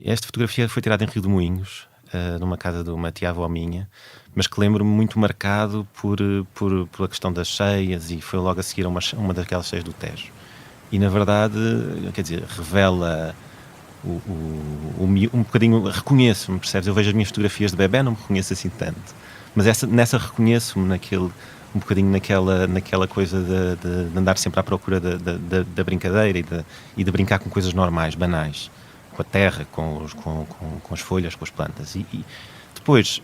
Esta fotografia foi tirada em Rio de Moinhos, numa casa de uma tia-avó minha, mas que lembro-me muito marcado por a questão das cheias, e foi logo a seguir a uma daquelas cheias do Tejo. E na verdade, quer dizer, revela um bocadinho, reconheço-me, percebes? Eu vejo as minhas fotografias de bebé, não me reconheço assim tanto, mas nessa reconheço-me um bocadinho naquela coisa de andar sempre à procura da brincadeira e de brincar com coisas normais, banais, com a terra, com as folhas, com as plantas. E depois,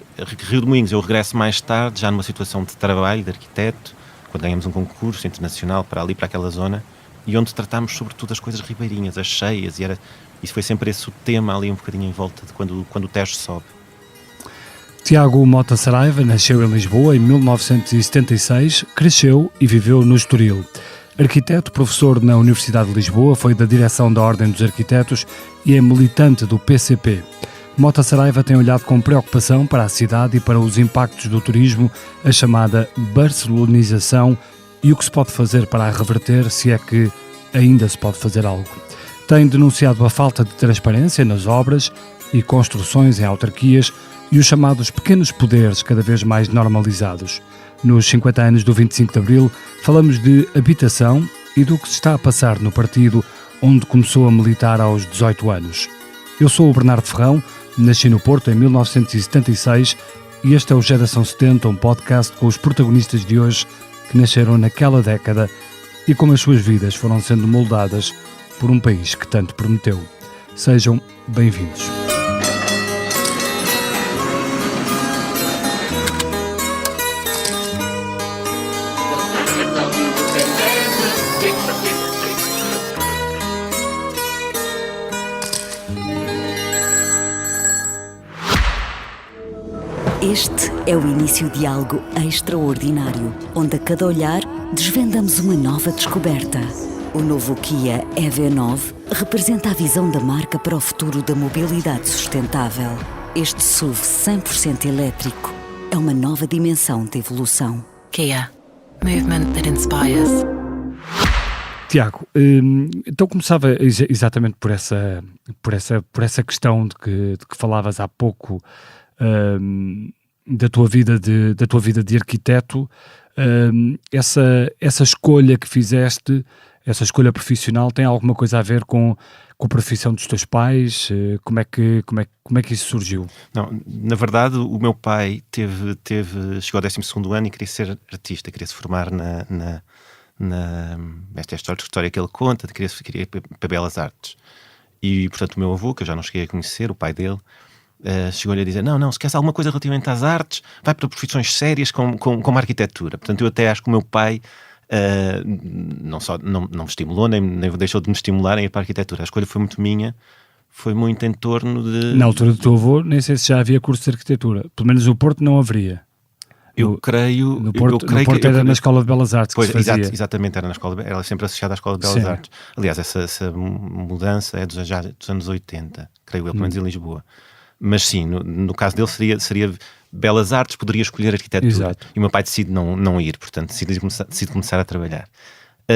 Rio de Moinhos, eu regresso mais tarde, já numa situação de trabalho, de arquiteto, quando ganhamos um concurso internacional para aquela zona, e onde tratámos sobretudo as coisas ribeirinhas, as cheias, e foi sempre esse o tema ali um bocadinho em volta de quando o Tejo sobe. Tiago Mota Saraiva nasceu em Lisboa em 1976, cresceu e viveu no Estoril. Arquiteto, professor na Universidade de Lisboa, foi da direção da Ordem dos Arquitetos e é militante do PCP. Mota Saraiva tem olhado com preocupação para a cidade e para os impactos do turismo, a chamada barcelonização, e o que se pode fazer para a reverter, se é que ainda se pode fazer algo. Tem denunciado a falta de transparência nas obras e construções em autarquias e os chamados pequenos poderes cada vez mais normalizados. Nos 50 anos do 25 de Abril, falamos de habitação e do que se está a passar no partido onde começou a militar aos 18 anos. Eu sou o Bernardo Ferrão, nasci no Porto em 1976 e este é o Geração 70, um podcast com os protagonistas de hoje que nasceram naquela década e como as suas vidas foram sendo moldadas por um país que tanto prometeu. Sejam bem-vindos. Este é o início de algo extraordinário, onde a cada olhar desvendamos uma nova descoberta. O novo Kia EV9 representa a visão da marca para o futuro da mobilidade sustentável. Este SUV 100% elétrico é uma nova dimensão de evolução. Kia. Movement that inspires. Tiago, então começava exatamente por essa questão de que falavas há pouco, da tua vida de arquiteto, essa escolha que fizeste, essa escolha profissional, tem alguma coisa a ver com a profissão dos teus pais? Como é que isso surgiu? Não, na verdade, o meu pai chegou ao 12º ano e queria ser artista, queria se formar esta é a história que ele conta, queria ir para Belas Artes. E, portanto, o meu avô, que eu já não cheguei a conhecer, o pai dele, chegou-lhe a dizer, não, se queres alguma coisa relativamente às artes, vai para profissões sérias como a arquitetura. Portanto, eu até acho que o meu pai não me estimulou, nem deixou de me estimular a ir para a arquitetura. A escolha foi muito minha, foi muito em torno de... Na altura do teu avô, nem sei se já havia curso de arquitetura. Pelo menos no Porto não haveria. Eu creio... No Porto era na Escola de Belas Artes que se fazia. Exatamente, era sempre associada à Escola de Belas Artes. Aliás, essa mudança é dos anos 80, creio eu, pelo menos em Lisboa. Mas sim, no caso dele seria Belas Artes, poderia escolher arquitetura. Exato. E o meu pai decide não ir, portanto decide começar a trabalhar.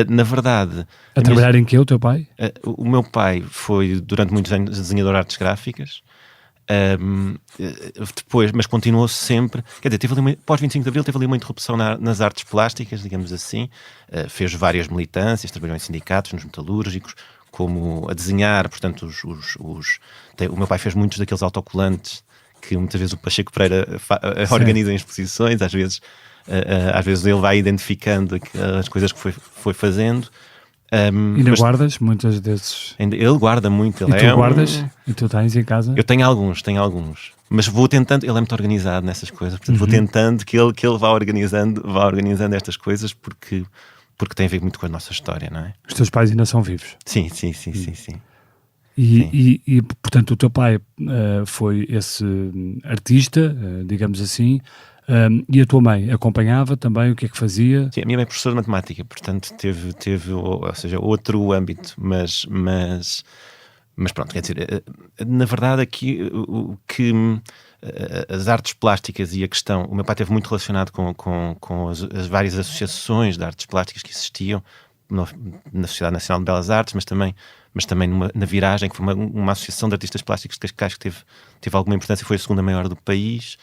Na verdade... Trabalhar em que o teu pai? O meu pai foi durante muitos anos desenhador de artes gráficas, depois, mas continuou sempre, quer dizer, pós 25 de Abril teve ali uma interrupção nas artes plásticas, digamos assim, fez várias militâncias, trabalhou em sindicatos, nos metalúrgicos, como a desenhar, portanto, o meu pai fez muitos daqueles autocolantes que muitas vezes o Pacheco Pereira organiza em exposições, às vezes ele vai identificando as coisas que foi fazendo. Ainda guardas muitas desses? Ele guarda muito. E tu guardas? E tu tens em casa? Eu tenho alguns. Mas vou tentando, ele é muito organizado nessas coisas, portanto vou tentando que ele vá organizando estas coisas porque tem a ver muito com a nossa história, não é? Os teus pais ainda são vivos? Sim. E portanto, o teu pai foi esse artista, digamos assim, e a tua mãe acompanhava também? O que é que fazia? Sim, a minha mãe é professora de matemática, portanto teve ou seja, outro âmbito, mas pronto, quer dizer, na verdade aqui o que as artes plásticas e a questão, o meu pai esteve muito relacionado com as várias associações de artes plásticas que existiam na Sociedade Nacional de Belas Artes, mas mas também na Viragem, que foi uma associação de artistas plásticos de Cascais que teve alguma importância, foi a segunda maior do país,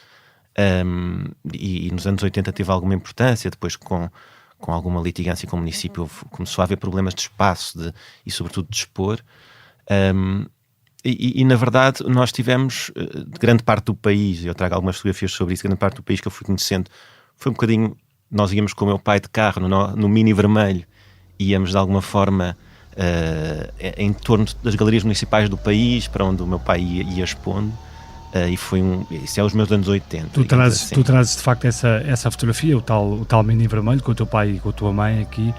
e nos anos 80 teve alguma importância, depois com alguma litigância com o município começou a haver problemas de espaço e sobretudo de expor, e na verdade nós tivemos de grande parte do país, eu trago algumas fotografias sobre isso, grande parte do país que eu fui conhecendo, foi um bocadinho, nós íamos com o meu pai de carro no Mini Vermelho, íamos de alguma forma em torno das galerias municipais do país, para onde o meu pai ia expondo, e isso é os meus anos 80. Tu trazes de facto essa fotografia, o tal Mini Vermelho, com o teu pai e com a tua mãe aqui.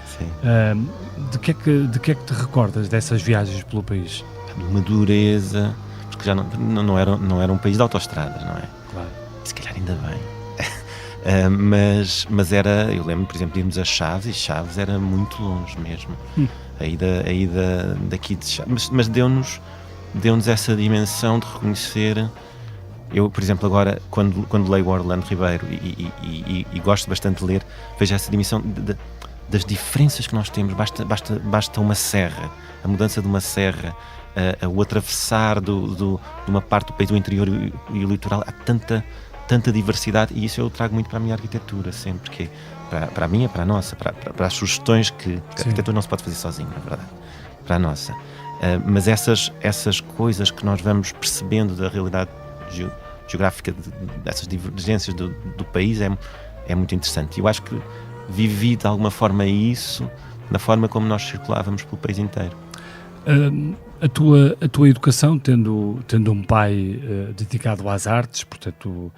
De que é que te recordas dessas viagens pelo país? De uma dureza, porque já não era um país de autoestradas, não é? Claro. E se calhar ainda bem. Mas era, eu lembro, por exemplo, de irmos a Chaves, e Chaves era muito longe mesmo. A ida daqui de Chaves. Mas deu-nos essa dimensão de reconhecer. Eu, por exemplo, agora, quando leio o Orlando Ribeiro e gosto bastante de ler, vejo essa dimensão das diferenças que nós temos. Basta uma serra, a mudança de uma serra, o atravessar de uma parte do país, do interior e o litoral. Há tanta diversidade, e isso eu trago muito para a minha arquitetura sempre, que para a minha, para a nossa, para as sugestões que a arquitetura não se pode fazer sozinha, na verdade, para a nossa. Mas essas coisas que nós vamos percebendo da realidade geográfica, dessas divergências do país, é muito interessante. E eu acho que vivi de alguma forma isso na forma como nós circulávamos pelo país inteiro. A tua educação, tendo um pai dedicado às artes, portanto,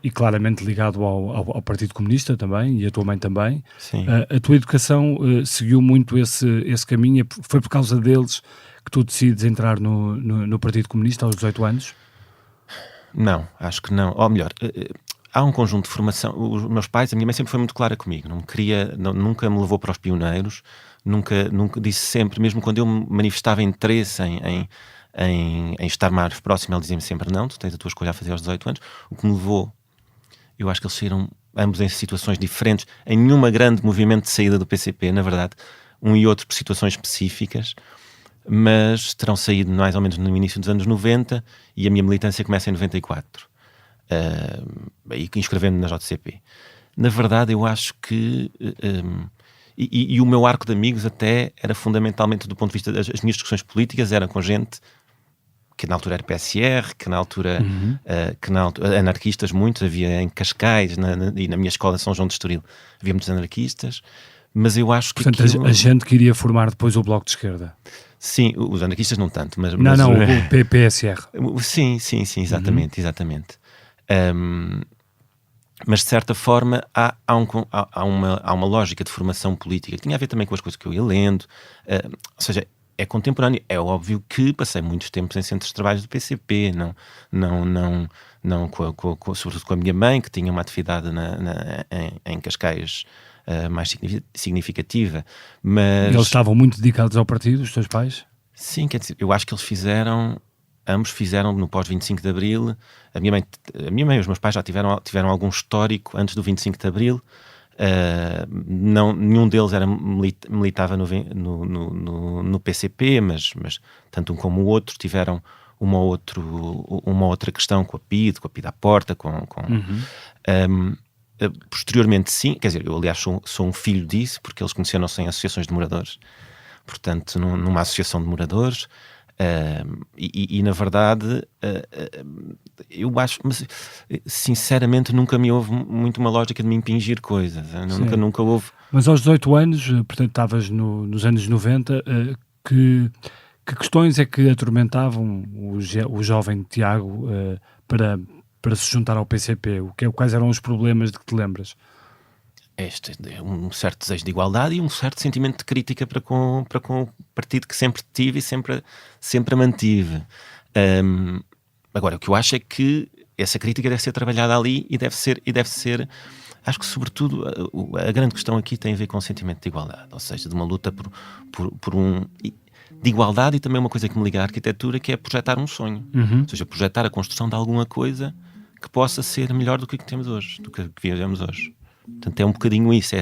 e claramente ligado ao Partido Comunista também, e a tua mãe também, Sim. A tua educação seguiu muito esse caminho. Foi por causa deles que tu decides entrar no Partido Comunista aos 18 anos? Não, acho que não. Ou melhor, há um conjunto de formação. Os meus pais, a minha mãe sempre foi muito clara comigo, nunca me levou para os pioneiros, nunca disse sempre, mesmo quando eu manifestava interesse em estar mais próximo, ela dizia-me sempre: não, tu tens a tua escolha a fazer aos 18 anos. O que me levou, eu acho que eles saíram ambos em situações diferentes, em nenhuma grande movimento de saída do PCP, na verdade, um e outro por situações específicas, mas terão saído mais ou menos no início dos anos 90, e a minha militância começa em 94, e inscrevendo-me na JCP. Na verdade, eu acho que e o meu arco de amigos até era fundamentalmente do ponto de vista das minhas discussões políticas, era com gente que na altura era PSR, que na altura anarquistas, muitos, havia em Cascais, e na minha escola São João de Estoril havia muitos anarquistas, mas eu acho que portanto, a gente queria formar depois o Bloco de Esquerda. Sim, os anarquistas não tanto, mas... o PSR. Sim, exatamente. Mas de certa forma há uma lógica de formação política que tinha a ver também com as coisas que eu ia lendo, ou seja, é contemporâneo. É óbvio que passei muitos tempos em centros de trabalho do PCP, sobretudo com a minha mãe, que tinha uma atividade em Cascais mais significativa. Mas eles estavam muito dedicados ao partido, os teus pais? Sim, quer dizer, eu acho que ambos fizeram no pós-25 de Abril. A minha mãe e os meus pais já tiveram algum histórico antes do 25 de Abril. Nenhum deles militava no PCP, mas tanto um como o outro tiveram uma outra questão com a PIDE à porta. Posteriormente, sim, quer dizer, eu aliás sou um filho disso, porque eles conheceram-se em associações de moradores, portanto, numa associação de moradores. E na verdade eu acho, mas sinceramente nunca me houve muito uma lógica de me impingir coisas, nunca houve. Mas aos 18 anos, portanto estavas nos anos 90, que questões é que atormentavam o jovem Tiago para se juntar ao PCP? Quais eram os problemas de que te lembras? Um certo desejo de igualdade e um certo sentimento de crítica para com o partido que sempre tive e sempre mantive. Agora, o que eu acho é que essa crítica deve ser trabalhada ali e deve ser, acho que sobretudo a grande questão aqui tem a ver com o sentimento de igualdade, ou seja, de uma luta de igualdade, e também uma coisa que me liga à arquitetura, que é projetar um sonho, ou seja, projetar a construção de alguma coisa que possa ser melhor do que temos hoje, do que vivemos hoje. Portanto, é um bocadinho isso,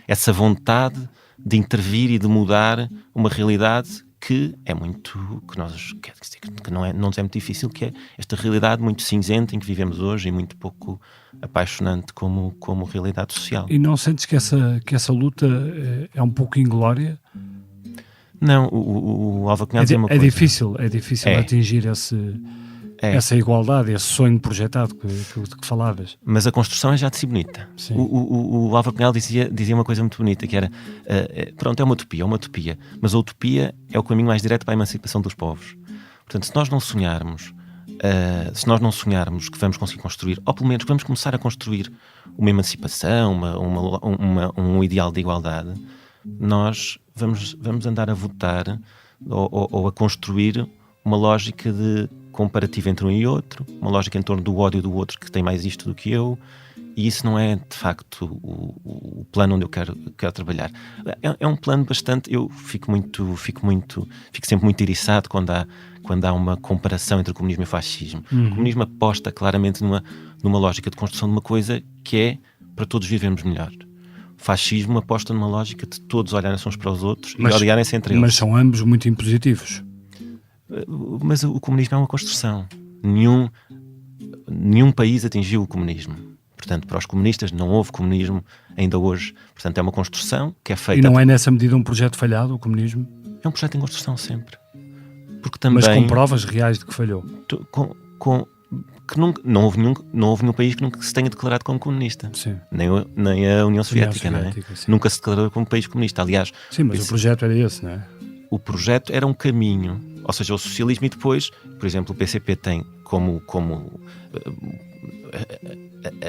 essa vontade de intervir e de mudar uma realidade que é muito, que nós, quer dizer, que não nos é muito difícil, que é esta realidade muito cinzenta em que vivemos hoje e muito pouco apaixonante como realidade social. E não sentes que essa luta é um pouco inglória? Não, o Álvaro Cunhal dizia uma coisa. É difícil atingir essa igualdade, esse sonho projetado que falavas. Mas a construção é já de si bonita. O Álvaro Cunhal dizia uma coisa muito bonita, que era, pronto, é uma utopia, mas a utopia é o caminho mais direto para a emancipação dos povos. Portanto, se nós não sonharmos que vamos conseguir construir, ou pelo menos que vamos começar a construir uma emancipação, um ideal de igualdade, nós vamos andar a votar ou a construir uma lógica de comparativo entre um e outro, uma lógica em torno do ódio do outro que tem mais isto do que eu, e isso não é de facto o plano onde eu quero trabalhar. É um plano bastante. Eu fico sempre muito iriçado quando há uma comparação entre o comunismo e o fascismo. O comunismo aposta claramente numa lógica de construção de uma coisa que é para todos vivermos melhor. O fascismo aposta numa lógica de todos olharem-se uns para os outros e odiarem-se entre eles. Mas são ambos muito impositivos. Mas o comunismo é uma construção. Nenhum país atingiu o comunismo. Portanto, para os comunistas não houve comunismo ainda hoje. Portanto, é uma construção que é feita... E não é nessa medida um projeto falhado, o comunismo? É um projeto em construção sempre. Porque também... Mas com provas reais de que falhou? Que não houve nenhum país que nunca se tenha declarado como comunista. Sim. Nem a União Soviética, não é? Sim. Nunca se declarou como país comunista. Aliás... Sim, mas o projeto era esse, não é? O projeto era um caminho, ou seja, o socialismo, e depois, por exemplo, o PCP tem como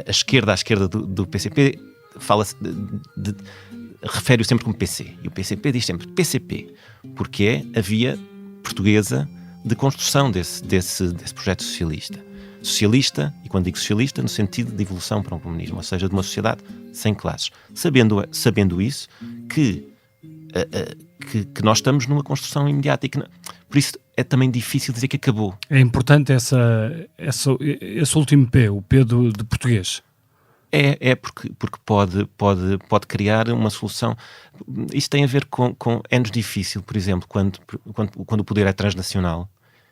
a esquerda do PCP fala-se refere-o sempre como PC, e o PCP diz sempre PCP, porque é a via portuguesa de construção desse projeto socialista, e quando digo socialista, no sentido de evolução para um comunismo, ou seja, de uma sociedade sem classes, sabendo isso, que nós estamos numa construção imediata e que por isso é também difícil dizer que acabou. É importante esse último P, o P de português. Porque pode criar uma solução. Isso tem a ver com é-nos difícil, por exemplo, quando o poder é transnacional,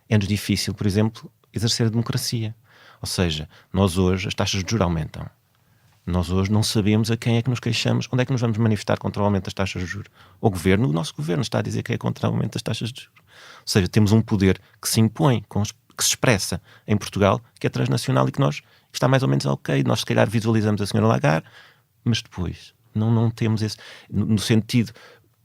é-nos difícil, por exemplo, exercer a democracia. Ou seja, nós hoje, as taxas de juros aumentam. Nós hoje não sabemos a quem é que nos queixamos, onde é que nos vamos manifestar contra o aumento das taxas de juros. O nosso governo está a dizer que é contra o aumento das taxas de juros. Ou seja, temos um poder que se impõe, que se expressa em Portugal, que é transnacional e que está mais ou menos ok. Nós se calhar visualizamos a senhora Lagarde, mas depois não temos esse... No sentido...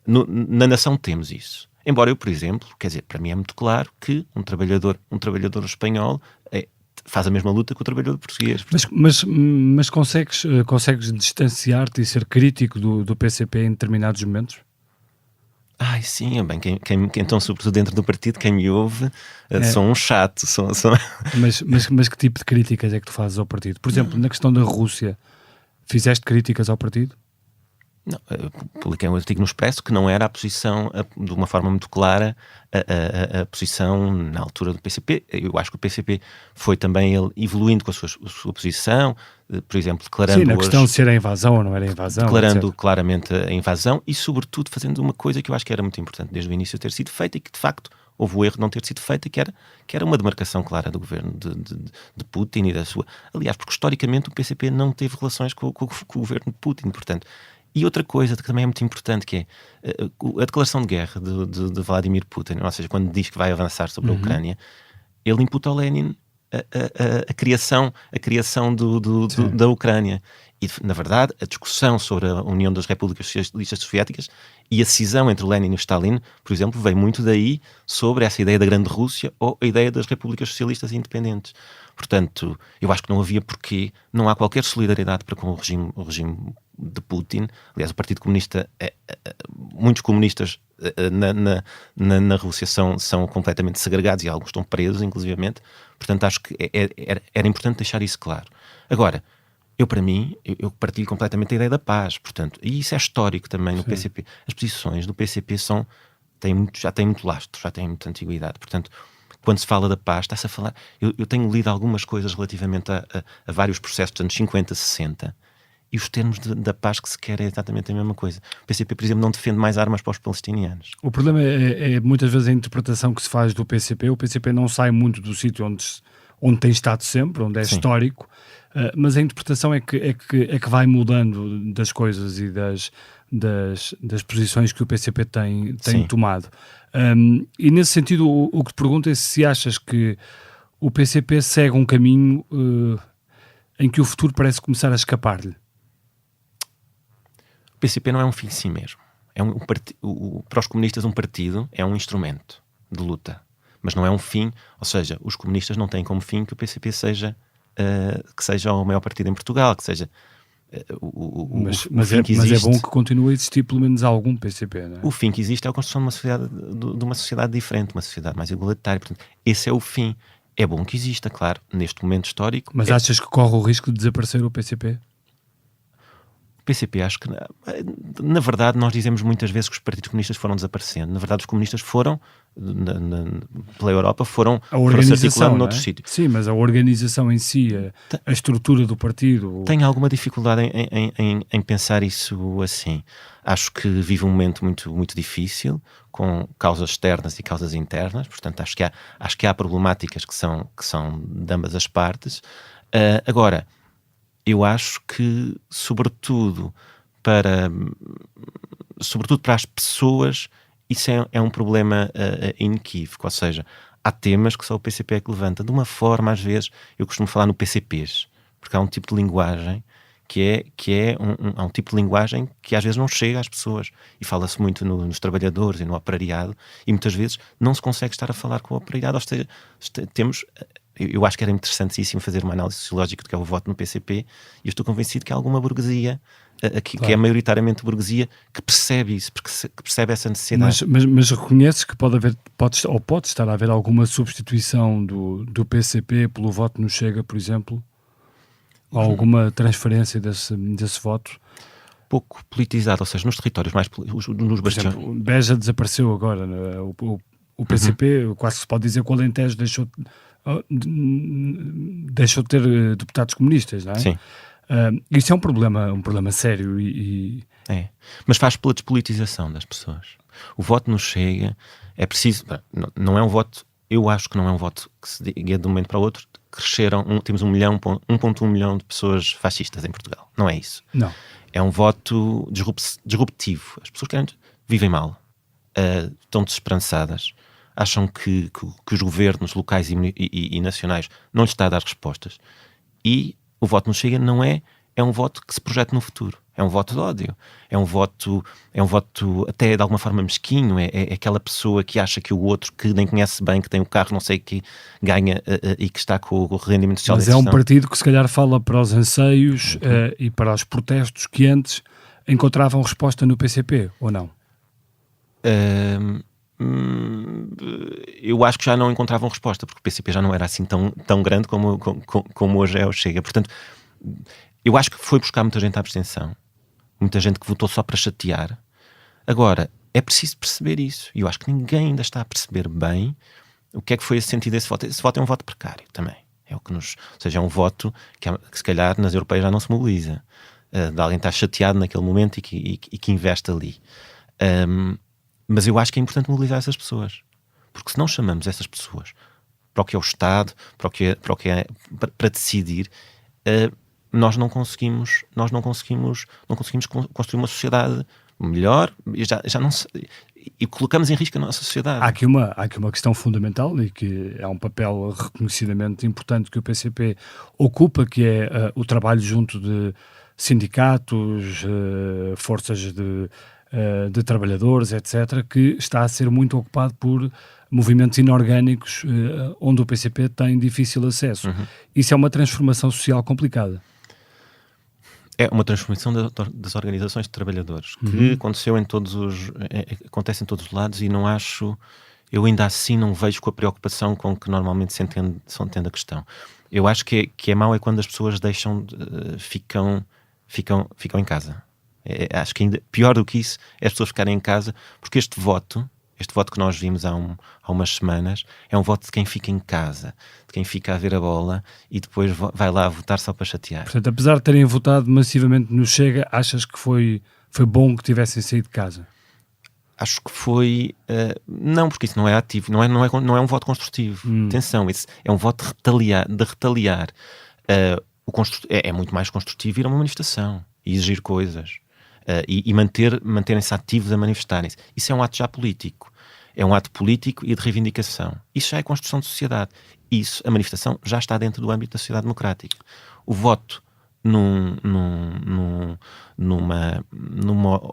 na nação temos isso. Embora eu, por exemplo, quer dizer, para mim é muito claro que um trabalhador espanhol faz a mesma luta que o trabalhador português. Mas consegues distanciar-te e ser crítico do PCP em determinados momentos? Sim, bem, quem então, sobretudo dentro do partido, quem me ouve, sou um chato. Mas que tipo de críticas é que tu fazes ao partido? Por exemplo, na questão da Rússia, fizeste críticas ao partido? Não, publiquei um artigo no Expresso que não era a posição, de uma forma muito clara, a posição na altura do PCP. Eu acho que o PCP foi também ele evoluindo com a sua posição, por exemplo, declarando... Sim, na questão de ser a invasão ou não era a invasão. Declarando etc. claramente a invasão e, sobretudo, fazendo uma coisa que eu acho que era muito importante desde o início ter sido feita e que, de facto, houve o erro de não ter sido feita, que era uma demarcação clara do governo de Putin e da sua... Aliás, porque historicamente o PCP não teve relações com o governo de Putin, portanto... E outra coisa que também é muito importante, que é a declaração de guerra de Vladimir Putin, ou seja, quando diz que vai avançar sobre a Ucrânia, ele imputa ao Lenin a criação da Ucrânia. E, na verdade, a discussão sobre a União das Repúblicas Socialistas Soviéticas e a cisão entre o Lenin e o Stalin, por exemplo, veio muito daí sobre essa ideia da Grande Rússia ou a ideia das Repúblicas Socialistas Independentes. Portanto, eu acho que não havia porquê, não há qualquer solidariedade para com o regime de Putin. Aliás, o Partido Comunista, muitos comunistas na Rússia são completamente segregados e alguns estão presos, inclusivamente. Portanto, acho que era importante deixar isso claro. Agora, para mim, eu partilho completamente a ideia da paz, portanto, e isso é histórico também no PCP. As posições do PCP já têm muito lastro, já têm muita antiguidade, portanto, quando se fala da paz, está-se a falar... Eu tenho lido algumas coisas relativamente a vários processos dos anos 50, 60, e os termos da paz que se quer é exatamente a mesma coisa. O PCP, por exemplo, não defende mais armas para os palestinianos. O problema é muitas vezes a interpretação que se faz do PCP. O PCP não sai muito do sítio onde tem estado sempre, onde é Sim. histórico, mas a interpretação é que vai mudando das coisas e das posições que o PCP tem Sim. tomado. E nesse sentido, o que te pergunto é se achas que o PCP segue um caminho em que o futuro parece começar a escapar-lhe. O PCP não é um fim em si mesmo. Para os comunistas, um partido é um instrumento de luta, mas não é um fim. Ou seja, os comunistas não têm como fim que o PCP seja o maior partido em Portugal, que seja Mas fim que existe. é bom que continue a existir pelo menos algum PCP, não é? O fim que existe é a construção de uma sociedade diferente, uma sociedade mais igualitária. Portanto, esse é o fim. É bom que exista, claro, neste momento histórico. Mas achas que corre o risco de desaparecer o PCP? O PCP, acho que, na verdade, nós dizemos muitas vezes que os partidos comunistas foram desaparecendo. Na verdade, os comunistas foram, pela Europa, foram A organização, se articulando não é? noutros sítios. Sim, mas a organização em si, a estrutura do partido... Tenho alguma dificuldade em pensar isso assim. Acho que vive um momento muito, muito difícil, com causas externas e causas internas. Portanto, acho que há problemáticas que são de ambas as partes. Agora, eu acho que, sobretudo para as pessoas, isso é um problema inequívoco. Ou seja, há temas que só o PCP é que levanta. De uma forma, às vezes, eu costumo falar no PCPs, porque há um tipo de linguagem há um tipo de linguagem que às vezes não chega às pessoas, e fala-se muito nos trabalhadores e no operariado, e muitas vezes não se consegue estar a falar com o operariado. Ou seja, eu acho que era interessantíssimo fazer uma análise sociológica do que é o voto no PCP, e eu estou convencido que há alguma burguesia, que é maioritariamente burguesia, que percebe isso, que percebe essa necessidade. Mas reconheces que pode estar a haver alguma substituição do PCP pelo voto no Chega, por exemplo? Ou alguma transferência desse voto? Pouco politizado, ou seja, nos territórios mais nos Por bastiões. exemplo, Beja desapareceu agora, não é? O PCP, quase se pode dizer que o Alentejo deixou de ter deputados comunistas, não é? Sim. Isso é um problema sério É. Mas faz pela despolitização das pessoas. O voto no Chega é preciso... Não é um voto... Eu acho que não é um voto que se diga de um momento para o outro. Temos 1,1 milhão de pessoas fascistas em Portugal. Não é isso. Não. É um voto disruptivo. As pessoas vivem mal, estão desesperançadas, acham que os governos locais e nacionais não lhes está a dar respostas. E o voto não chega, não é um voto que se projeta no futuro. É um voto de ódio. É um voto até de alguma forma mesquinho. É aquela pessoa que acha que o outro, que nem conhece bem, que tem o carro, não sei o que, ganha e que está com o rendimento social. Mas é um partido que se calhar fala para os anseios e para os protestos que antes encontravam resposta no PCP, ou não? Eu acho que já não encontravam resposta, porque o PCP já não era assim tão grande como hoje é o Chega. Portanto, eu acho que foi buscar muita gente à abstenção, muita gente que votou só para chatear. Agora, é preciso perceber isso, e eu acho que ninguém ainda está a perceber bem o que é que foi esse sentido desse voto. Esse voto é um voto precário também. Ou seja, é um voto que se calhar nas europeias já não se mobiliza, de alguém estar chateado naquele momento e que investe ali. Mas eu acho que é importante mobilizar essas pessoas, porque se não chamamos essas pessoas para o que é o Estado, para decidir, nós não conseguimos construir uma sociedade melhor, e colocamos em risco a nossa sociedade. Há aqui uma questão fundamental e que é um papel reconhecidamente importante que o PCP ocupa, que é o trabalho junto de sindicatos, forças de trabalhadores, etc., que está a ser muito ocupado por movimentos inorgânicos onde o PCP tem difícil acesso. Isso é uma transformação social complicada. É uma transformação das organizações de trabalhadores que acontece em todos os lados, e eu ainda assim não vejo com a preocupação com que normalmente se entende a questão. Eu acho que é mau quando as pessoas ficam em casa. Acho que ainda pior do que isso é as pessoas ficarem em casa, porque este voto Este voto que nós vimos há umas semanas é um voto de quem fica em casa, de quem fica a ver a bola e depois vai lá votar só para chatear. Portanto, apesar de terem votado massivamente no Chega, achas que foi bom que tivessem saído de casa? Acho que foi... não, porque isso não é ativo, não é um voto construtivo. Atenção, isso é um voto de retaliar. É muito mais construtivo ir a uma manifestação e exigir coisas. E manterem-se ativos a manifestarem-se. Isso é um ato já político. É um ato político e de reivindicação. Isso já é construção de sociedade. A manifestação já está dentro do âmbito da sociedade democrática. O voto numa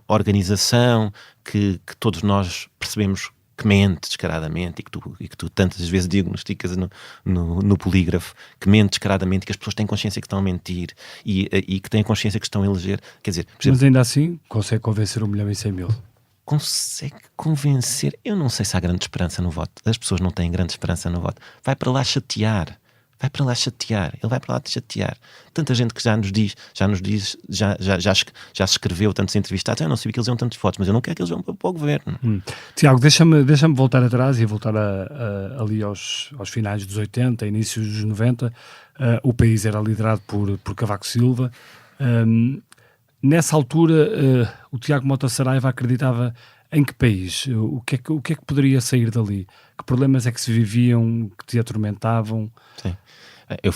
organização que todos nós percebemos que mente descaradamente e que tu tantas vezes diagnosticas no polígrafo, que mente descaradamente, que as pessoas têm consciência que estão a mentir e que têm consciência que estão a eleger. Quer dizer, por exemplo, mas ainda assim consegue convencer 1.100.000. Consegue convencer? Eu não sei se há grande esperança no voto. As pessoas não têm grande esperança no voto. Vai para lá chatear. Ele vai para lá te chatear. Tanta gente que já se escreveu, tantos entrevistados, eu não sabia que eles iam tantos votos, mas eu não quero que eles vão para o governo. Tiago, deixa-me voltar atrás e voltar ali aos finais dos 80, inícios dos 90. O país era liderado por Cavaco Silva. Nessa altura, o Tiago Mota Saraiva acreditava em que país? O que é que poderia sair dali? Que problemas é que se viviam, que te atormentavam? Sim. Eu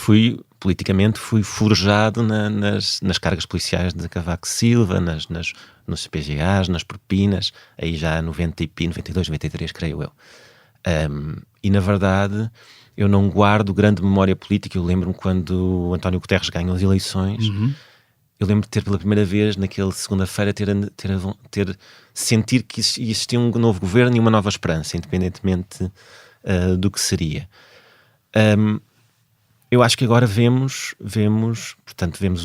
politicamente fui forjado nas cargas policiais de Cavaco Silva, nos CPGAs, nas propinas, aí já 92, 93, creio eu. E na verdade, eu não guardo grande memória política. Eu lembro-me quando o António Guterres ganhou as eleições. Eu lembro de ter pela primeira vez, naquela segunda-feira, sentir que existia um novo governo e uma nova esperança, independentemente do que seria. Eu acho que agora vemos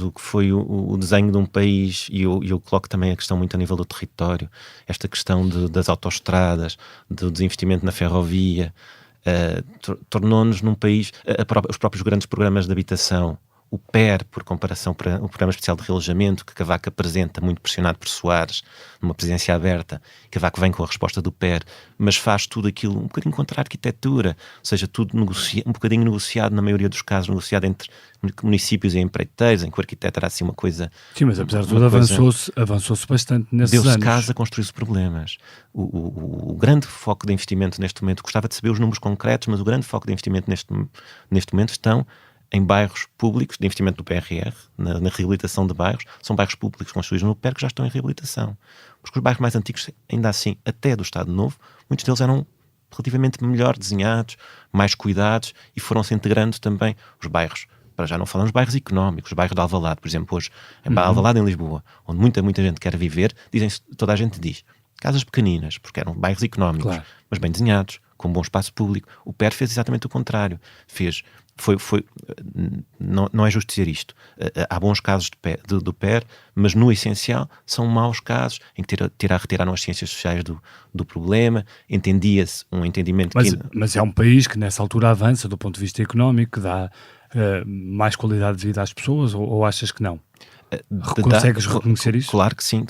o que foi o desenho de um país, e eu coloco também a questão muito a nível do território, esta questão das autoestradas, do desinvestimento na ferrovia, tornou-nos num país, os próprios grandes programas de habitação, o PER, por comparação, o Programa Especial de Realojamento, que Cavaco apresenta, muito pressionado por Soares, numa presidência aberta. Cavaco vem com a resposta do PER, mas faz tudo aquilo um bocadinho contra a arquitetura, ou seja, tudo um bocadinho negociado, na maioria dos casos, negociado entre municípios e empreiteiros, em que o arquiteto era assim uma coisa... Sim, mas apesar de tudo avançou-se bastante nesses anos. Deu-se casa a construir-se problemas. O grande foco de investimento neste momento, gostava de saber os números concretos, mas o grande foco de investimento neste momento estão em bairros públicos de investimento do PRR, na reabilitação de bairros. São bairros públicos construídos no PER que já estão em reabilitação. Porque os bairros mais antigos, ainda assim, até do Estado Novo, muitos deles eram relativamente melhor desenhados, mais cuidados, e foram-se integrando também os bairros. Para já não falamos bairros económicos, os bairros de Alvalade, por exemplo, hoje, em Alvalade, em Lisboa, onde muita gente quer viver, toda a gente diz, casas pequeninas, porque eram bairros económicos, claro, mas bem desenhados, com um bom espaço público. O PER fez exatamente o contrário. Não é justo dizer isto. Há bons casos do PER, mas no essencial são maus casos em que retiraram as ciências sociais do problema, entendia-se um entendimento... Mas é um país que nessa altura avança do ponto de vista económico, que dá mais qualidade de vida às pessoas, ou achas que não? Consegues reconhecer isso? Claro que sim.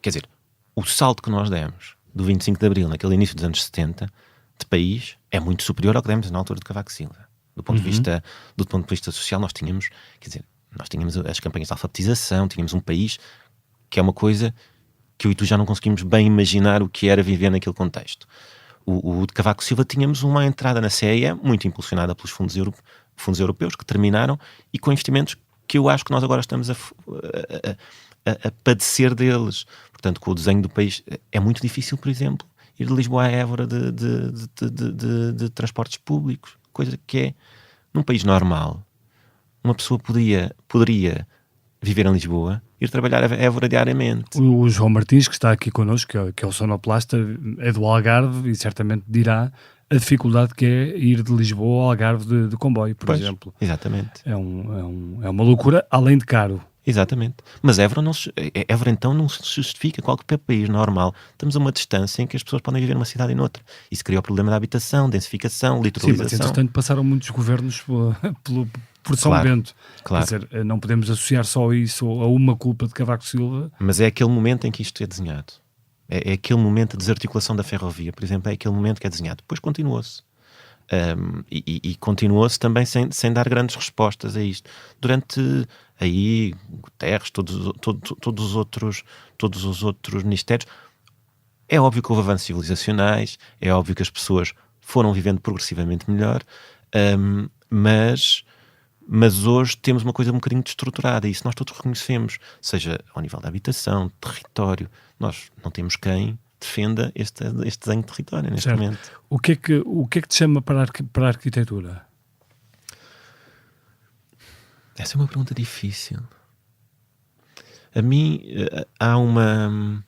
Quer dizer, o salto que nós demos do 25 de Abril, naquele início dos anos 70, de país, é muito superior ao que demos na altura de Cavaco Silva. Do ponto de vista social, nós tínhamos as campanhas de alfabetização, tínhamos um país que é uma coisa que eu e tu já não conseguimos bem imaginar o que era viver naquele contexto. O de Cavaco Silva, tínhamos uma entrada na CEE muito impulsionada pelos fundos europeus, que terminaram, e com investimentos que eu acho que nós agora estamos a padecer deles. Portanto, com o desenho do país, é muito difícil, por exemplo, ir de Lisboa a Évora de transportes públicos, coisa que é, num país normal, uma pessoa poderia viver em Lisboa, ir trabalhar a Évora diariamente. O João Martins, que está aqui connosco, que é o sonoplasta, é do Algarve e certamente dirá a dificuldade que é ir de Lisboa ao Algarve de comboio, por exemplo. Exatamente. É uma loucura, além de caro. Exatamente. Mas Évora então não se justifica. Qualquer país normal, estamos a uma distância em que as pessoas podem viver numa cidade e noutra. Isso cria o problema da habitação, densificação, litoralização. Sim, mas entretanto passaram muitos governos por São Bento. Claro. Quer dizer, não podemos associar só isso a uma culpa de Cavaco Silva. Mas é aquele momento em que isto é desenhado. É aquele momento de desarticulação da ferrovia, por exemplo, é aquele momento que é desenhado. Depois continuou-se. E continuou-se também sem dar grandes respostas a isto. Durante aí, Guterres, todos os outros ministérios, é óbvio que houve avanços civilizacionais, é óbvio que as pessoas foram vivendo progressivamente melhor, mas hoje temos uma coisa um bocadinho destruturada, e isso nós todos reconhecemos, seja ao nível da habitação, território. Nós não temos quem defenda este desenho de território neste Certo. momento. O que é que te chama para a arquitetura? Essa é uma pergunta difícil. A mim, há um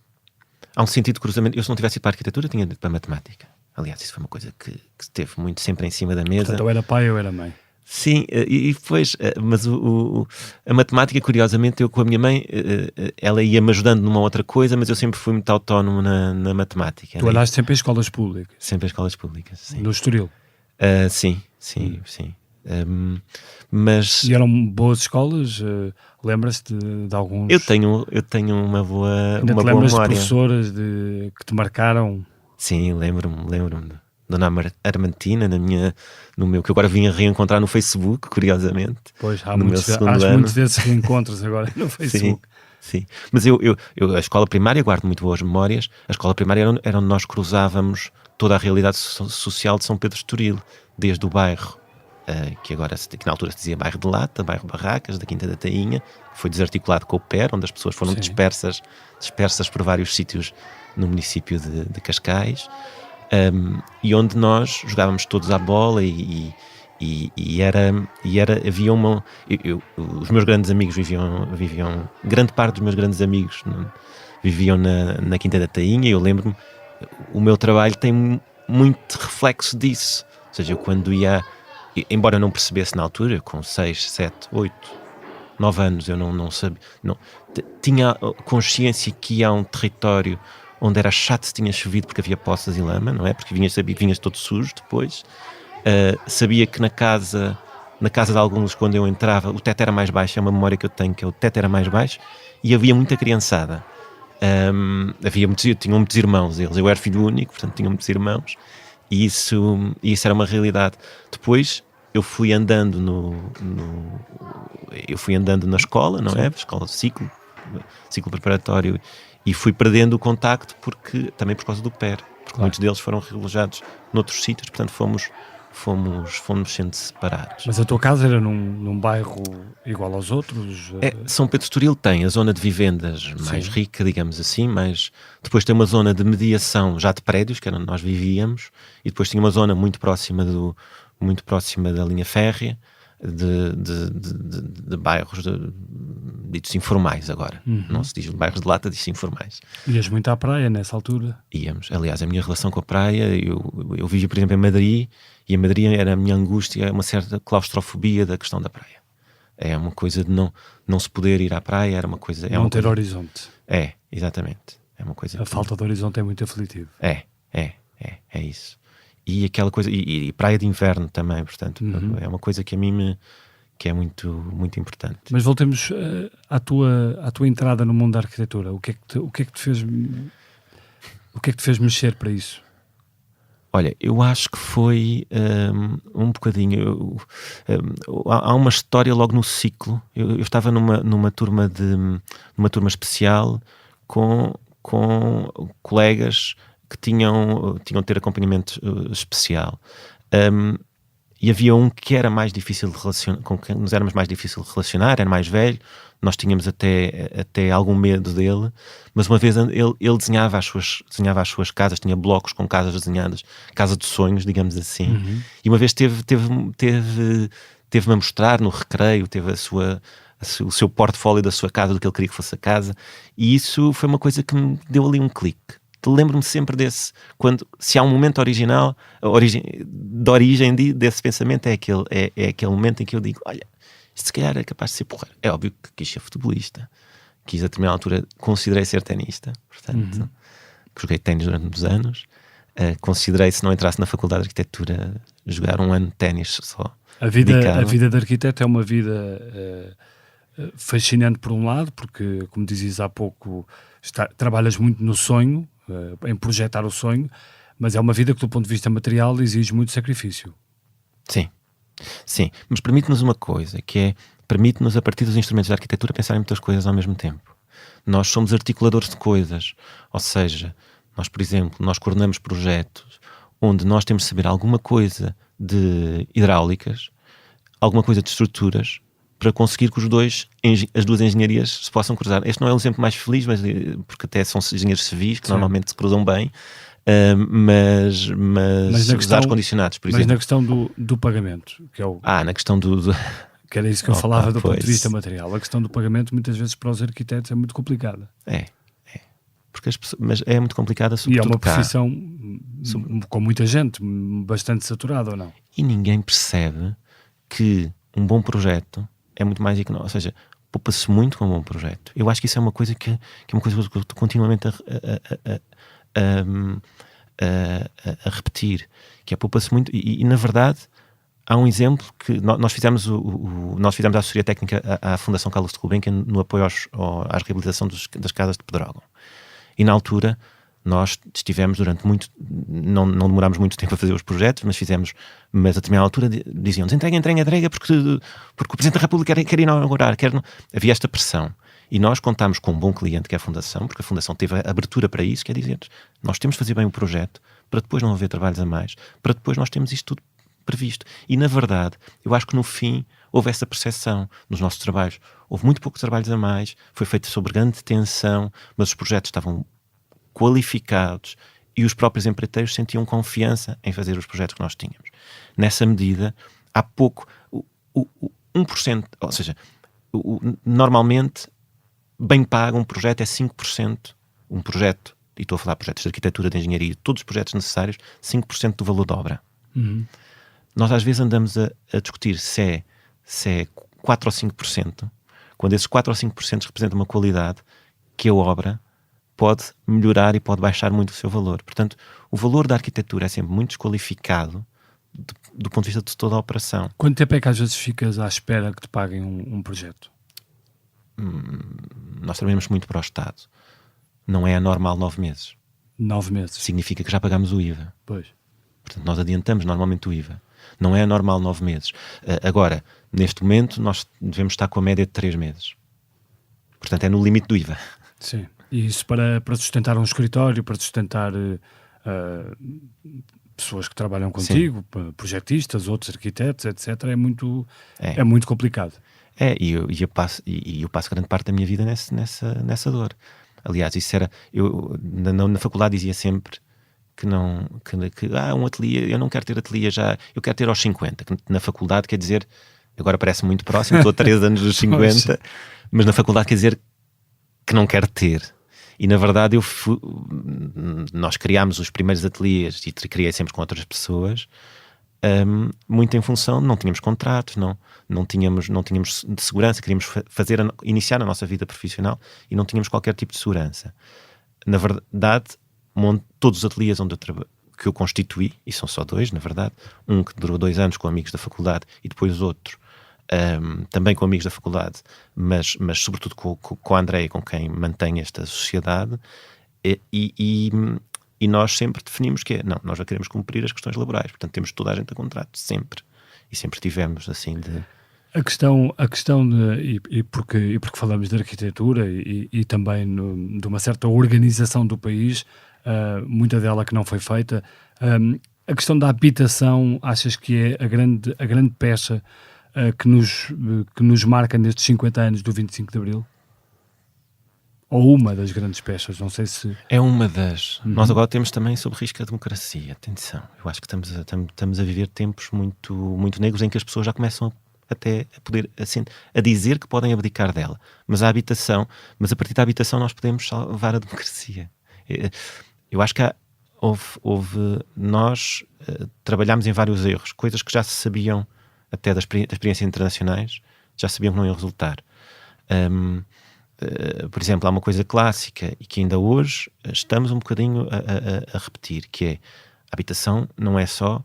sentido de cruzamento. Eu, se não tivesse ido para a arquitetura, tinha ido para a matemática. Aliás, isso foi uma coisa que esteve muito sempre em cima da mesa. Portanto, ou era pai ou era mãe. Sim, e depois, mas a matemática, curiosamente, eu com a minha mãe, ela ia-me ajudando numa outra coisa, mas eu sempre fui muito autónomo na matemática. Tu olhaste sempre em escolas públicas, Sempre em escolas públicas, sim. no Estoril. Sim. Mas E eram boas escolas? Lembras-te de alguns? eu tenho uma boa, Ainda uma te boa lembras de memória. professoras que te marcaram? Sim, lembro-me. Dona Armantina, no meu, que eu agora vim a reencontrar no Facebook, curiosamente. Pois, há no meu muitos segundo ano. desses reencontros agora no Facebook. Sim. Mas eu, a escola primária, guardo muito boas memórias. A escola primária era onde nós cruzávamos toda a realidade social de São Pedro Estoril, desde o bairro, que na altura se dizia bairro de Lata, bairro Barracas, da Quinta da Tainha, que foi desarticulado com o PER, onde as pessoas foram Sim. dispersas por vários sítios no município de Cascais. E onde nós jogávamos todos à bola havia uma... os meus grandes amigos viviam grande parte dos meus grandes amigos viviam na Quinta da Tainha, e eu lembro-me, o meu trabalho tem muito reflexo disso. Ou seja, eu quando ia, embora eu não percebesse na altura, com 6, 7, 8, 9 anos, eu não sabia, tinha consciência que ia a um território onde era chato se tinha chovido porque havia poças e lama, não é? Porque vinhas todo sujo depois. Sabia que na casa de alguns, quando eu entrava, o teto era mais baixo. É uma memória que eu tenho, que o teto era mais baixo, e havia muita criançada. Tinham muitos irmãos eles. Eu era filho único, portanto tinham muitos irmãos, e isso era uma realidade. Depois eu fui andando na escola, não é? Escola de ciclo preparatório, e fui perdendo o contacto também por causa do PER, porque Claro. muitos deles foram relojados noutros sítios, portanto fomos sendo separados. Mas a tua casa era num bairro igual aos outros? São Pedro Estoril tem a zona de vivendas mais rica, digamos assim, mas depois tem uma zona de mediação já de prédios, que era onde nós vivíamos, e depois tinha uma zona muito próxima da linha férrea, de bairros ditos informais agora. Não se diz bairros de Lata, diz-se informais. Ias muito à praia nessa altura? Íamos. Aliás, a minha relação com a praia, eu vivia, por exemplo, em Madrid, e em Madrid era a minha angústia, uma certa claustrofobia da questão da praia. É uma coisa de não se poder ir à praia, era uma coisa... Não ter horizonte. Exatamente. É uma coisa... A falta de horizonte é muito aflitivo. É isso. E aquela coisa, e praia de inverno também, portanto, é uma coisa que a mim que é muito, muito importante. Mas voltemos à tua entrada no mundo da arquitetura. O que é que te fez mexer para isso? Olha, eu acho que foi um bocadinho... há uma história logo no ciclo. Eu estava numa turma especial com colegas que tinham de ter acompanhamento especial. E havia um que era mais difícil de relacionar, com quem nos éramos mais difícil de relacionar, era mais velho, nós tínhamos até algum medo dele, mas uma vez ele desenhava as suas casas, tinha blocos com casas desenhadas, casa de sonhos, digamos assim, e uma vez teve-me a mostrar no recreio, teve o seu portfólio da sua casa, do que ele queria que fosse a casa, e isso foi uma coisa que me deu ali um clique. Lembro-me sempre se há um momento original, de origem desse pensamento, é aquele momento em que eu digo, olha, isto se calhar é capaz de ser porreiro. É óbvio que quis ser futebolista, quis a determinada altura, considerei ser tenista, portanto, que joguei ténis durante muitos anos, considerei, se não entrasse na faculdade de arquitetura, jogar um ano de ténis só. A vida de arquiteto é uma vida fascinante por um lado, porque, como dizias há pouco, trabalhas muito no sonho, em projetar o sonho, mas é uma vida que do ponto de vista material exige muito sacrifício. Sim, mas permite-nos uma coisa, que é, permite-nos a partir dos instrumentos da arquitetura pensar em muitas coisas ao mesmo tempo. Nós somos articuladores de coisas, ou seja, nós, por exemplo, nós coordenamos projetos onde nós temos de saber alguma coisa de hidráulicas, alguma coisa de estruturas, para conseguir que as duas engenharias se possam cruzar. Este não é o exemplo mais feliz, mas, porque até são engenheiros civis que Sim. normalmente se cruzam bem, mas na os ar-condicionados, por mas exemplo. na questão do pagamento, que é o... Na questão Que era isso que eu falava do ponto de pois. vista material. A questão do pagamento, muitas vezes, para os arquitetos é muito complicada. Porque mas é muito complicada, E é sobretudo uma cá. profissão com muita gente, bastante saturada, ou não? E ninguém percebe que um bom projeto é muito mais económico. Ou seja, poupa-se muito com um bom projeto. Eu acho que isso é uma coisa que é uma coisa que eu estou continuamente a repetir. Que é poupa-se muito. E na verdade, há um exemplo que nós fizemos nós fizemos a assessoria técnica à Fundação Carlos de Gulbenkian no apoio à reabilitação das casas de Pedrógão. E na altura nós estivemos durante não demorámos muito tempo a fazer os projetos, mas a determinada altura diziam-nos entrega porque o Presidente da República quer inaugurar, havia esta pressão. E nós contámos com um bom cliente, que é a Fundação, porque a Fundação teve a abertura para isso, quer dizer, nós temos de fazer bem o projeto, para depois não haver trabalhos a mais, para depois nós termos isto tudo previsto. E na verdade, eu acho que no fim houve essa percepção nos nossos trabalhos. Houve muito poucos trabalhos a mais, foi feito sob grande tensão, mas os projetos estavam qualificados e os próprios empreiteiros sentiam confiança em fazer os projetos que nós tínhamos. Nessa medida, há pouco, 1%, ou seja, normalmente, bem pago um projeto é 5%, um projeto, e estou a falar de projetos de arquitetura, de engenharia, todos os projetos necessários, 5% do valor da obra. Nós às vezes andamos a discutir se é 4 ou 5%, quando esses 4 ou 5% representam uma qualidade que a obra pode melhorar e pode baixar muito o seu valor. Portanto, o valor da arquitetura é sempre muito desqualificado do ponto de vista de toda a operação. Quanto tempo é que às vezes ficas à espera que te paguem um projeto? Nós trabalhamos muito para o Estado. Não é anormal 9 meses. 9 meses. Significa que já pagamos o IVA. Pois. Portanto, nós adiantamos normalmente o IVA. Não é anormal 9 meses. Agora, neste momento, nós devemos estar com a média de 3 meses. Portanto, é no limite do IVA. Sim. E isso para sustentar um escritório, para sustentar pessoas que trabalham contigo, projetistas, outros arquitetos, etc., é muito complicado. E eu passo grande parte da minha vida nessa dor. Aliás, isso era... Eu na faculdade dizia sempre que um ateliê, eu não quero ter ateliê já, eu quero ter aos 50, que na faculdade quer dizer, agora parece muito próximo, estou a 3 anos dos 50, mas na faculdade quer dizer que não quero ter. E na verdade nós criámos os primeiros ateliês e criei sempre com outras pessoas, muito em função, não tínhamos contratos, não tínhamos de segurança, queríamos iniciar a nossa vida profissional e não tínhamos qualquer tipo de segurança. Na verdade, todos os ateliês que eu constituí, e são só 2, na verdade, um que durou 2 anos com amigos da faculdade e depois outro também com amigos da faculdade, mas sobretudo com a Andréia, com quem mantém esta sociedade, e nós sempre definimos que nós já queremos cumprir as questões laborais, portanto temos toda a gente a contrato, sempre, e sempre tivemos assim de... A questão de, porque falamos de arquitetura e também de uma certa organização do país, muita dela que não foi feita, a questão da habitação, achas que é a grande peça que nos marca nestes 50 anos do 25 de Abril? Ou uma das grandes peças, não sei se... É uma das... Nós agora temos também sob risco a democracia, atenção. Eu acho que estamos a viver tempos muito, muito negros em que as pessoas já começam até a poder, assim, a dizer que podem abdicar dela. Mas a partir da habitação nós podemos salvar a democracia. Eu acho que nós trabalhámos em vários erros, coisas que já se sabiam até das experiências internacionais, já sabiam que não iam resultar. Por exemplo, há uma coisa clássica e que ainda hoje estamos um bocadinho a repetir, que é: a habitação não é só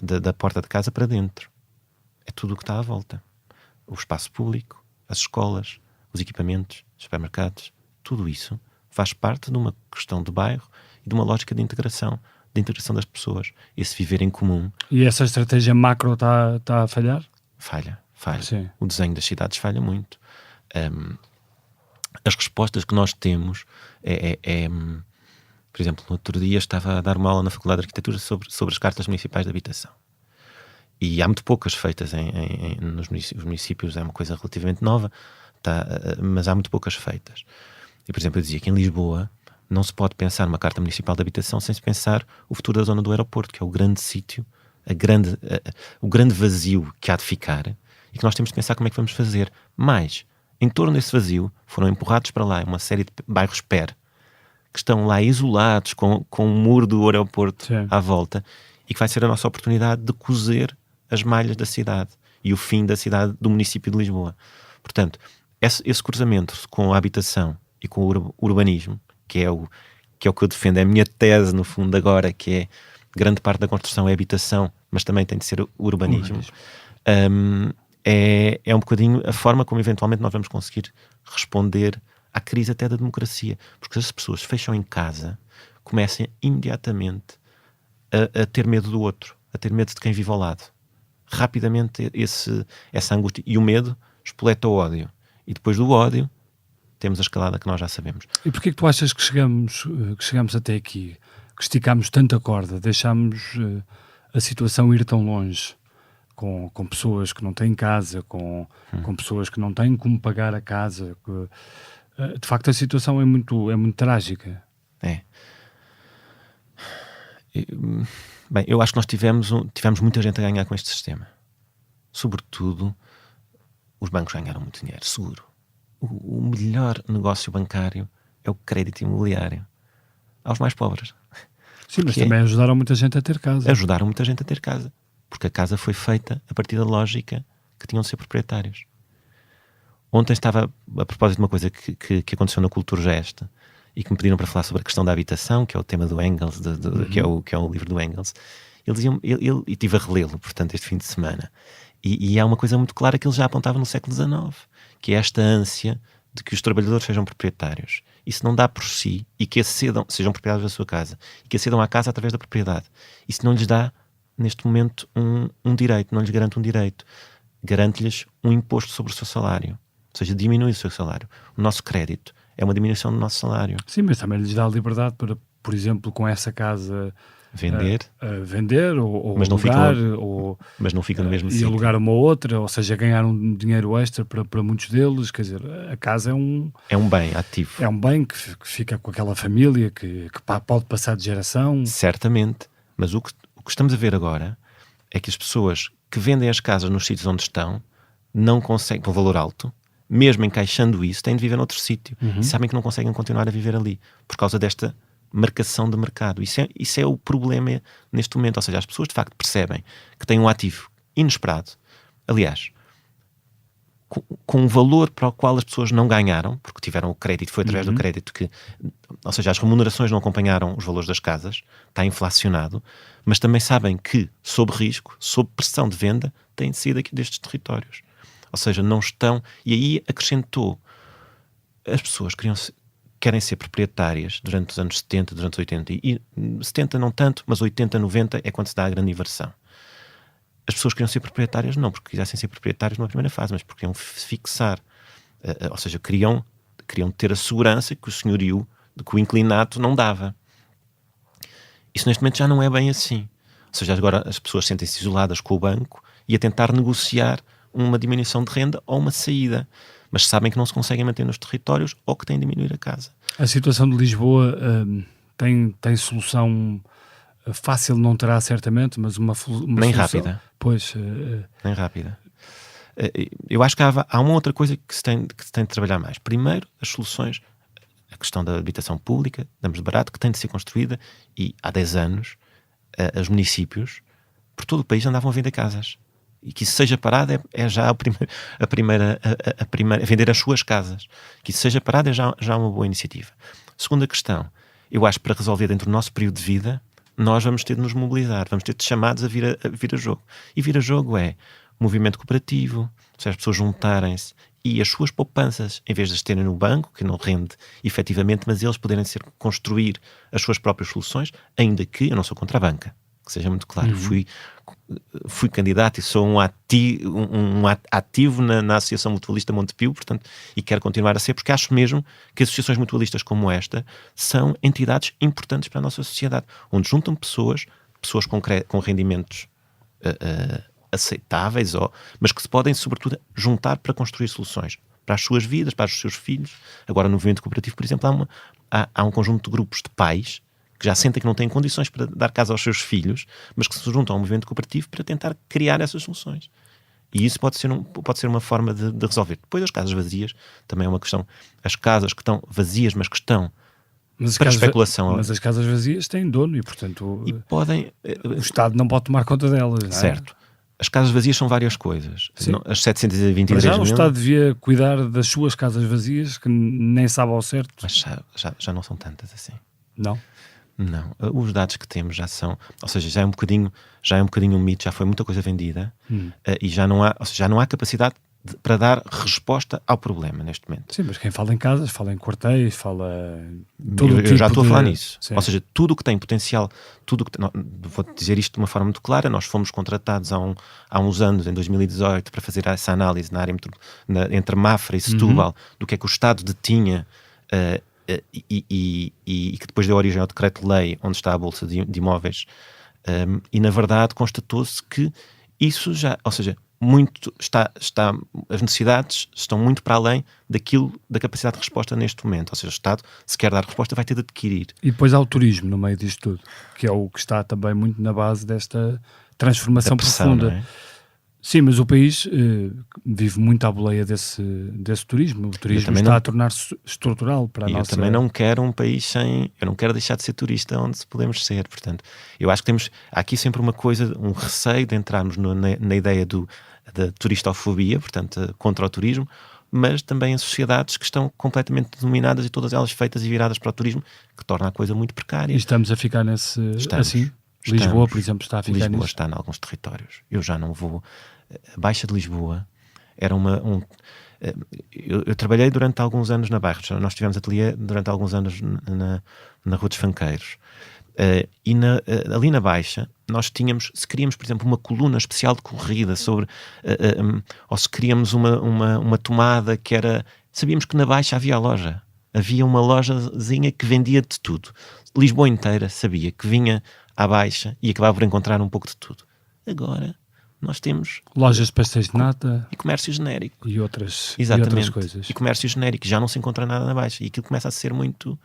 da porta de casa para dentro, é tudo o que está à volta. O espaço público, as escolas, os equipamentos, os supermercados, tudo isso faz parte de uma questão de bairro e de uma lógica de integração das pessoas. Esse viver em comum. E essa estratégia macro está a falhar? Falha. Sim. O desenho das cidades falha muito. As respostas que nós temos por exemplo, no outro dia estava a dar uma aula na Faculdade de Arquitetura sobre as cartas municipais de habitação. E há muito poucas feitas nos municípios, é uma coisa relativamente nova, mas há muito poucas feitas. E, por exemplo, eu dizia que em Lisboa não se pode pensar uma carta municipal de habitação sem se pensar o futuro da zona do aeroporto, que é o grande sítio, o grande vazio que há de ficar, e que nós temos de pensar como é que vamos fazer. Mas, em torno desse vazio, foram empurrados para lá uma série de bairros PER, que estão lá isolados, com o muro do aeroporto à volta, e que vai ser a nossa oportunidade de cozer as malhas da cidade e o fim da cidade, do município de Lisboa. Portanto, esse cruzamento com a habitação e com o urbanismo, que é o que eu defendo, é a minha tese no fundo agora, que é grande parte da construção é habitação, mas também tem de ser urbanismo. É um bocadinho a forma como eventualmente nós vamos conseguir responder à crise até da democracia, porque as pessoas fecham em casa, começam imediatamente a ter medo do outro, a ter medo de quem vive ao lado. Rapidamente essa angústia e o medo espoleta o ódio, e depois do ódio temos a escalada que nós já sabemos. E porquê que tu achas que chegamos até aqui, que esticámos tanta corda, deixámos a situação ir tão longe, com pessoas que não têm casa, com pessoas que não têm como pagar a casa? De facto a situação é muito trágica. Bem, eu acho que nós tivemos muita gente a ganhar com este sistema. Sobretudo, os bancos ganharam muito dinheiro, seguro. O melhor negócio bancário é o crédito imobiliário aos mais pobres. Sim, mas também ajudaram muita gente a ter casa. Ajudaram muita gente a ter casa, porque a casa foi feita a partir da lógica que tinham de ser proprietários. Ontem estava, a propósito de uma coisa que aconteceu na Culturgest, e que me pediram para falar sobre a questão da habitação, que é o tema do Engels, que é o livro do Engels. E estive a relê-lo, portanto, este fim de semana. E há uma coisa muito clara que ele já apontava no século XIX, que é esta ânsia de que os trabalhadores sejam proprietários. Isso não dá por si, e que sejam proprietários da sua casa, e que acedam à casa através da propriedade. Isso não lhes dá, neste momento, um direito, não lhes garante um direito. Garante-lhes um imposto sobre o seu salário. Ou seja, diminui o seu salário. O nosso crédito é uma diminuição do nosso salário. Sim, mas também lhes dá a liberdade para, por exemplo, com essa casa vender ou mas alugar, mas não fica no mesmo sítio. E alugar uma outra, ou seja, ganhar um dinheiro extra para muitos deles. Quer dizer, a casa é um bem ativo. É um bem que fica com aquela família que pode passar de geração. Certamente, mas o que estamos a ver agora é que as pessoas que vendem as casas nos sítios onde estão não conseguem, por valor alto, mesmo encaixando isso, têm de viver noutro sítio. E sabem que não conseguem continuar a viver ali por causa desta marcação de mercado. Isso é o problema neste momento. Ou seja, as pessoas de facto percebem que têm um ativo inesperado, aliás, com um valor para o qual as pessoas não ganharam, porque tiveram o crédito, foi através do crédito que, ou seja, as remunerações não acompanharam os valores das casas, está inflacionado, mas também sabem que, sob risco, sob pressão de venda, têm de sair daqui destes territórios. Ou seja, não estão... E aí acrescentou, as pessoas querem ser proprietárias durante os anos 70, durante os 80, e 70 não tanto, mas 80, 90 é quando se dá a grande inversão. As pessoas queriam ser proprietárias não porque quisessem ser proprietárias numa primeira fase, mas porque queriam fixar, ou seja, queriam ter a segurança que o senhorio, que o inclinato não dava. Isso neste momento já não é bem assim. Ou seja, agora as pessoas sentem-se isoladas com o banco e a tentar negociar uma diminuição de renda ou uma saída, mas sabem que não se conseguem manter nos territórios ou que têm de diminuir a casa. A situação de Lisboa tem solução fácil, não terá certamente, mas uma nem solução rápida. Pois, nem rápida. Eu acho que há uma outra coisa que se tem de trabalhar mais. Primeiro, as soluções, a questão da habitação pública, damos de barato, que tem de ser construída, e há 10 anos os municípios por todo o país andavam a vender casas. E que isso seja parado é já a primeira vender as suas casas. Que isso seja parado é já uma boa iniciativa. Segunda questão, eu acho que para resolver dentro do nosso período de vida, nós vamos ter de nos mobilizar, vamos ter de chamados a vir a jogo. E vir a jogo é movimento cooperativo, ou seja, as pessoas juntarem-se e as suas poupanças, em vez de as terem no banco, que não rende efetivamente, mas eles poderem construir as suas próprias soluções, ainda que eu não sou contra a banca, que seja muito claro. Fui candidato e sou um ativo na Associação Mutualista Montepio, portanto, e quero continuar a ser, porque acho mesmo que associações mutualistas como esta são entidades importantes para a nossa sociedade, onde juntam pessoas com rendimentos aceitáveis, mas que se podem, sobretudo, juntar para construir soluções para as suas vidas, para os seus filhos. Agora, no movimento cooperativo, por exemplo, há um conjunto de grupos de pais que já sentem que não têm condições para dar casa aos seus filhos, mas que se juntam ao movimento cooperativo para tentar criar essas soluções. E isso pode ser uma forma de resolver. Depois, as casas vazias também é uma questão. As casas que estão vazias, mas que estão para especulação. Mas as casas vazias têm dono e, portanto, podem... o Estado não pode tomar conta delas. Não é? Certo. As casas vazias são várias coisas. As 723 mas já mil... o Estado devia cuidar das suas casas vazias, que nem sabe ao certo. Mas já não são tantas assim. Não? Não. Os dados que temos já são... Ou seja, já é um bocadinho um mito, já foi muita coisa vendida e já não há capacidade para dar resposta ao problema neste momento. Sim, mas quem fala em casas, fala em quartéis, fala... Eu já estou a falar nisso. Sim. Ou seja, tudo o que tem potencial, vou dizer isto de uma forma muito clara, nós fomos contratados há uns anos, em 2018, para fazer essa análise na área entre Mafra e Setúbal, do que é que o Estado detinha e que depois deu origem ao decreto-lei onde está a Bolsa de Imóveis, e na verdade constatou-se que isso já, ou seja, as necessidades estão muito para além da capacidade de resposta neste momento. Ou seja, o Estado, se quer dar resposta, vai ter de adquirir. E depois há o turismo no meio disto tudo, que é o que está também muito na base desta transformação profunda. Não é? Sim, mas o país vive muito à boleia desse turismo. O turismo está a tornar-se estrutural para a nossa... Eu também não quero um país sem... Eu não quero deixar de ser turista onde podemos ser. Portanto, eu acho que há aqui sempre uma coisa, um receio de entrarmos na ideia da turistofobia, portanto, contra o turismo, mas também em sociedades que estão completamente dominadas e todas elas feitas e viradas para o turismo, que torna a coisa muito precária. E estamos a ficar assim? Lisboa, por exemplo, está a ficar Lisboa nisso? está em alguns territórios. Eu já não vou... A Baixa de Lisboa era eu trabalhei durante alguns anos na Bairros. Nós tivemos ateliê durante alguns anos na Rua dos Fanqueiros. Ali na Baixa, nós tínhamos, se queríamos, por exemplo, uma coluna especial de corrida sobre... ou se queríamos uma tomada que era... Sabíamos que na Baixa havia a loja. Havia uma lojazinha que vendia de tudo. Lisboa inteira sabia que vinha à Baixa e acabava por encontrar um pouco de tudo. Agora... nós temos... lojas de pastéis de nata... e comércio genérico. E outras coisas. E comércio genérico. Já não se encontra nada na Baixa. E aquilo começa a ser muito...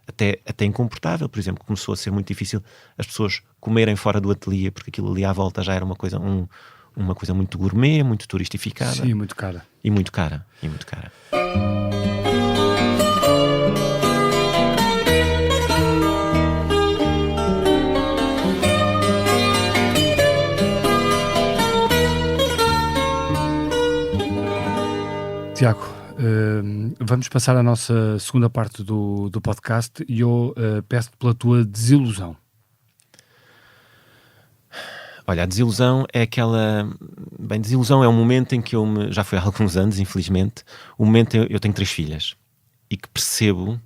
Até incomportável. Por exemplo, começou a ser muito difícil as pessoas comerem fora do ateliê, porque aquilo ali à volta já era uma coisa muito gourmet, muito turistificada. Sim, muito cara. E muito cara. E muito cara. Tiago, vamos passar à nossa segunda parte do podcast e eu peço-te pela tua desilusão. Olha, a desilusão é aquela... Bem, desilusão é um momento em que já foi há alguns anos, infelizmente, o momento em que eu tenho 3 filhas e que percebo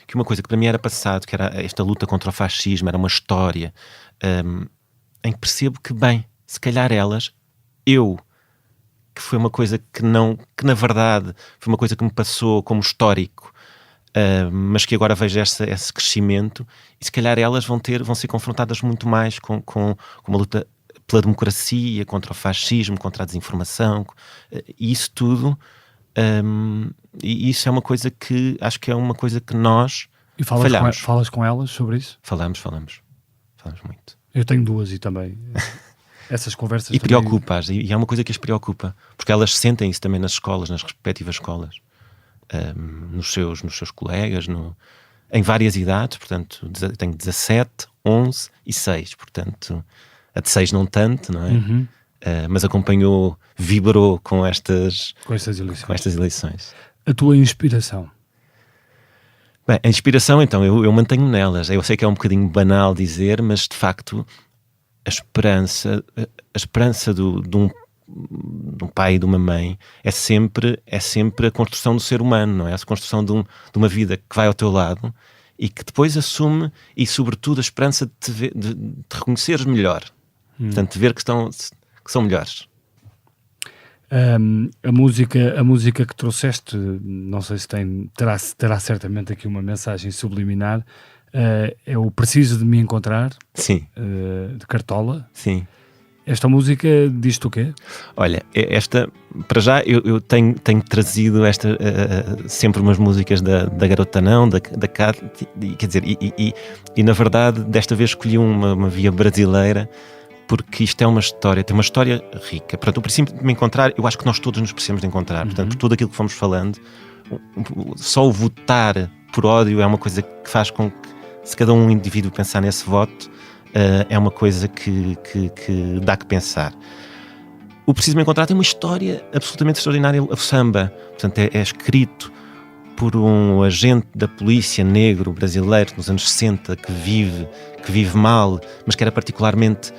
que uma coisa que para mim era passado, que era esta luta contra o fascismo, era uma história, em que percebo que, bem, se calhar elas, que foi uma coisa que na verdade foi uma coisa que me passou como histórico, mas que agora vejo esse crescimento, e se calhar elas vão ser confrontadas muito mais com uma luta pela democracia, contra o fascismo, contra a desinformação, e isso tudo, e isso é uma coisa que acho que é uma coisa que nós falhamos. Falas com elas sobre isso? Falamos muito. Eu tenho 2 e também... essas conversas... E preocupas, e é uma coisa que as preocupa, porque elas sentem isso também nas escolas, nas respectivas escolas, nos seus colegas, em várias idades. Portanto, tenho 17, 11 e 6, portanto, a de 6 não tanto, não é? Mas vibrou com estas eleições. A tua inspiração? Bem, a inspiração, então, eu mantenho nelas. Eu sei que é um bocadinho banal dizer, mas de facto... A esperança de um pai e de uma mãe é sempre a construção do ser humano, não é? A construção de uma vida que vai ao teu lado e que depois assume, e sobretudo a esperança de te reconheceres melhor. Portanto, de ver que são melhores. A música que trouxeste, não sei se terá certamente aqui uma mensagem subliminar, é o Preciso de Me Encontrar, Sim. De Cartola. Sim. Esta música diz-te o quê? Olha, esta, para já, eu tenho trazido sempre umas músicas da Garota Não, da Cat, quer dizer, e na verdade, desta vez escolhi uma via brasileira, porque isto é uma história, tem uma história rica. Portanto, o princípio de me encontrar, eu acho que nós todos nos precisamos de encontrar. Portanto, por tudo aquilo que fomos falando, só o votar por ódio é uma coisa que faz com que, se cada um indivíduo pensar nesse voto, é uma coisa que dá que pensar. O Preciso Me Encontrar tem uma história absolutamente extraordinária, o samba. Portanto, é escrito por um agente da polícia negro brasileiro nos anos 60 que vive mal, mas que era particularmente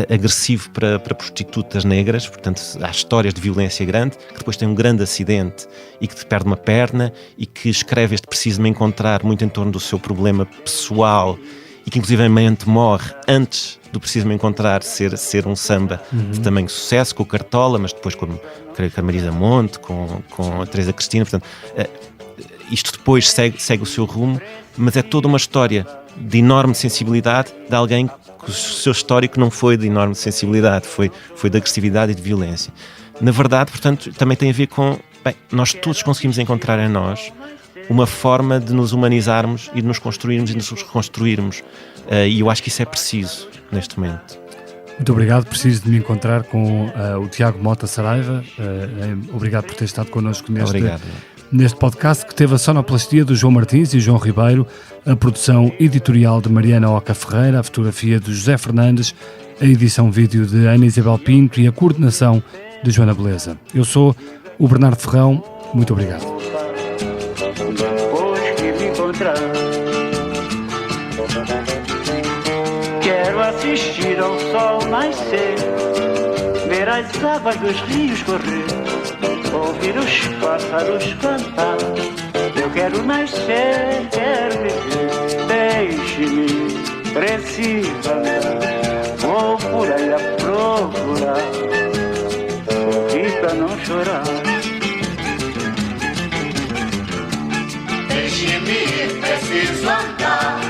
agressivo para prostitutas negras. Portanto, há histórias de violência grande, que depois tem um grande acidente e que perde uma perna, e que escreve este Preciso Me Encontrar muito em torno do seu problema pessoal, e que inclusivamente morre antes do Preciso Me Encontrar ser um samba de tamanho sucesso, com o Cartola, mas depois creio que a Marisa Monte, com a Teresa Cristina. Portanto, isto depois segue o seu rumo, mas é toda uma história de enorme sensibilidade de alguém que o seu histórico não foi de enorme sensibilidade, foi de agressividade e de violência. Na verdade, portanto, também tem a ver com, nós todos conseguimos encontrar em nós uma forma de nos humanizarmos e de nos construirmos e de nos reconstruirmos, e eu acho que isso é preciso neste momento. Muito obrigado, preciso de me encontrar com o Tiago Mota Saraiva. Obrigado por ter estado connosco neste podcast, que teve a sonoplastia do João Martins e João Ribeiro, a produção editorial de Mariana Oca Ferreira, a fotografia de José Fernandes, a edição vídeo de Ana Isabel Pinto e a coordenação de Joana Beleza. Eu sou o Bernardo Ferrão, muito obrigado. Depois que me encontrar, quero assistir ao sol nascer, ver as águas dos rios correr, ouvir os pássaros cantar. Eu quero nascer, quero viver, deixe-me, preciso andar, vou por aí a procurar, sorrir pra não chorar. Deixe-me, preciso andar.